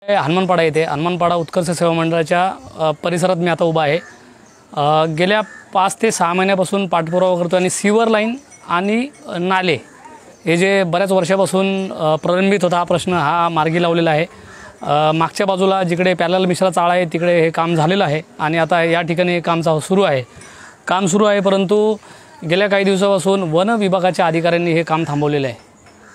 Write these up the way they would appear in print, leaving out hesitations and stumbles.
हनुमानपाडा येथे हनुमानपाडा उत्कर्ष सेवा मंडळाच्या परिसरात मी आता उभा आहे। गेल्या 5 ते 6 महिन्यापासून पाठपुरावा करतो आणि सीवर लाईन आणि नाले हे जे बऱ्याच वर्षापासून प्रलंबित होता हा प्रश्न हा मार्गी लावलेला आहे। मागच्या बाजूला जिकडे पॅरलल मिश्रा चाळ आहे तिकडे हे काम झालेलं आहे आणि आता या ठिकाणी हे काम सुरू आहे। परंतु गेल्या काही दिवसापासून वन विभागाच्या अधिकाऱ्यांनी हे काम थांबवलेलं आहे।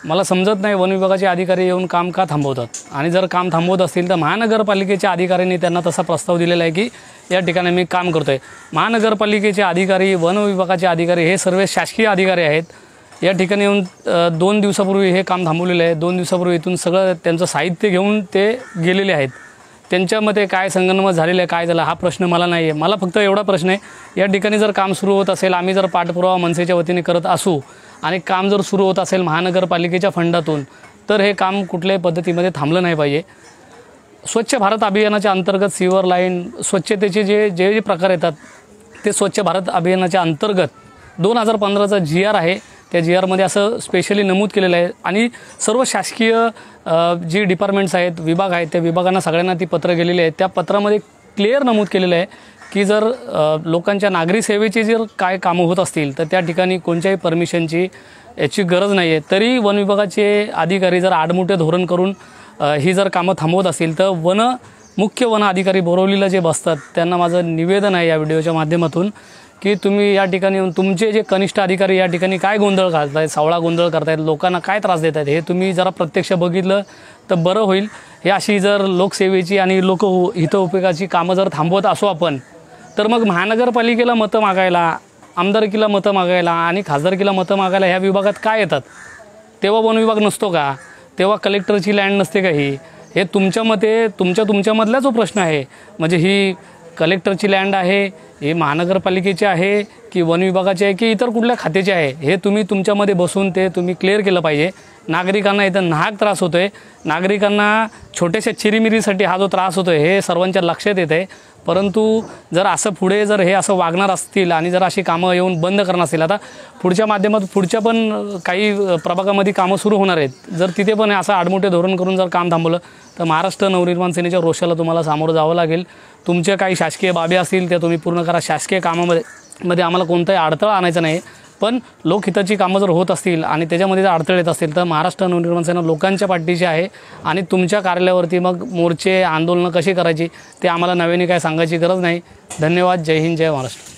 मला समजत नाही वन विभागाचे अधिकारी येऊन काम का थांबवतात आणि जर काम थांबवत असतील तर महानगरपालिकेच्या अधिकाऱ्यांनी त्यांना तसा प्रस्ताव दिलेला आहे की या ठिकाणी मी काम करतोय। महानगरपालिकेचे अधिकारी वन विभागाचे अधिकारी हे सर्व शासकीय अधिकारी आहेत। या ठिकाणी येऊन 2 दिवसापूर्वी हे काम थांबवलेले आहे। 2 दिवसापूर्वी इथून सगळं त्यांचं साहित्य घेऊन ते गेलेले आहेत। त्यांच्यामध्ये काय संगनमत झालेलं आहे काय झालं हा प्रश्न मला नाही आहे। मला फक्त एवढा प्रश्न आहे या ठिकाणी जर काम सुरू होत असेल आम्ही जर पाठपुरावा मनसेच्या वतीने करत असू आणि काम जर सुरू होत असेल महानगरपालिकेच्या फंडातून तर हे काम कुठल्याही पद्धतीमध्ये थांबलं नाही पाहिजे। स्वच्छ भारत अभियानाच्या अंतर्गत सीवर लाईन स्वच्छतेचे जे प्रकार येतात ते स्वच्छ भारत अभियानाच्या अंतर्गत 2015चा GR आहे। त्या GRमध्ये असं स्पेशली नमूद केलेलं आहे आणि सर्व शासकीय जी डिपार्टमेंट्स आहेत विभाग आहेत त्या विभागांना सगळ्यांना ती पत्र गेलेली आहेत। त्या पत्रामध्ये क्लिअर नमूद केलेलं आहे की जर लोकांच्या नागरी सेवेची जर काय कामं होत असतील तर त्या ठिकाणी कोणत्याही परमिशनची याची गरज नाही आहे। तरी वन विभागाचे अधिकारी जर आडमुठे धोरण करून ही जर कामं थांबवत असतील तर मुख्य वन अधिकारी बोरवलीला जे बसतात त्यांना माझं निवेदन आहे या व्हिडिओच्या माध्यमातून की तुम्ही या ठिकाणी येऊन तुमचे जे कनिष्ठ अधिकारी या ठिकाणी काय गोंधळ घालतायत सावळा गोंधळ करतायत लोकांना काय त्रास देत आहेत हे तुम्ही जरा प्रत्यक्ष बघितलं तर बरं होईल। हे अशी जर लोकसेवेची आणि हितोपयोगाची कामं जर थांबवत असू आपण तर मग महानगरपालिकेला मतं मागायला आमदारकीला मतं मागायला आणि खासदारकीला मतं मागायला ह्या विभागात काय येतात? तेव्हा वन विभाग नसतो का? तेव्हा कलेक्टरची लँड नसते का? हे तुमच्या मते तुमच्यामधला जो प्रश्न आहे म्हणजे ही कलेक्टरची लँड आहे हे महानगरपालिकेची आहे की वन विभागाची आहे की इतर कुठल्या खात्याची आहे हे तुम्ही तुमच्यामध्ये बसून ते तुम्ही क्लिअर केलं पाहिजे। नागरिकांना इथं नाहक त्रास होतो आहे। नागरिकांना छोट्याशा चिरीमिरीसाठी हा जो त्रास होतो आहे हे सर्वांच्या लक्षात येत आहे। परंतु जर असं पुढे जर हे असं वागणार असतील आणि जर अशी कामं येऊन बंद करणार असतील आता पुढच्या माध्यमातून पुढच्या पण काही प्रभागामध्ये कामं सुरू होणार आहेत जर तिथे पण असं आडमुठे धोरण करून जर काम थांबवलं तर महाराष्ट्र नवनिर्माण सेनेच्या रोषाला तुम्हाला सामोरं जावं लागेल। तुमच्या काही शासकीय बाबी असतील त्या तुम्ही पूर्ण करा। शासकीय कामामध्ये आम्हाला कोणताही अडथळा आणायचा नाही पण लोकहिताची कामं जर होत असतील आणि त्याच्यामध्ये जर अडथळे येत असतील तर महाराष्ट्र नवनिर्माण सेना लोकांच्या पाठीशी आहे आणि तुमच्या कार्यालयावरती मग मोर्चे आंदोलनं कशी करायची ते आम्हाला नव्याने काय सांगायची गरज नाही। धन्यवाद। जय हिंद जय महाराष्ट्र।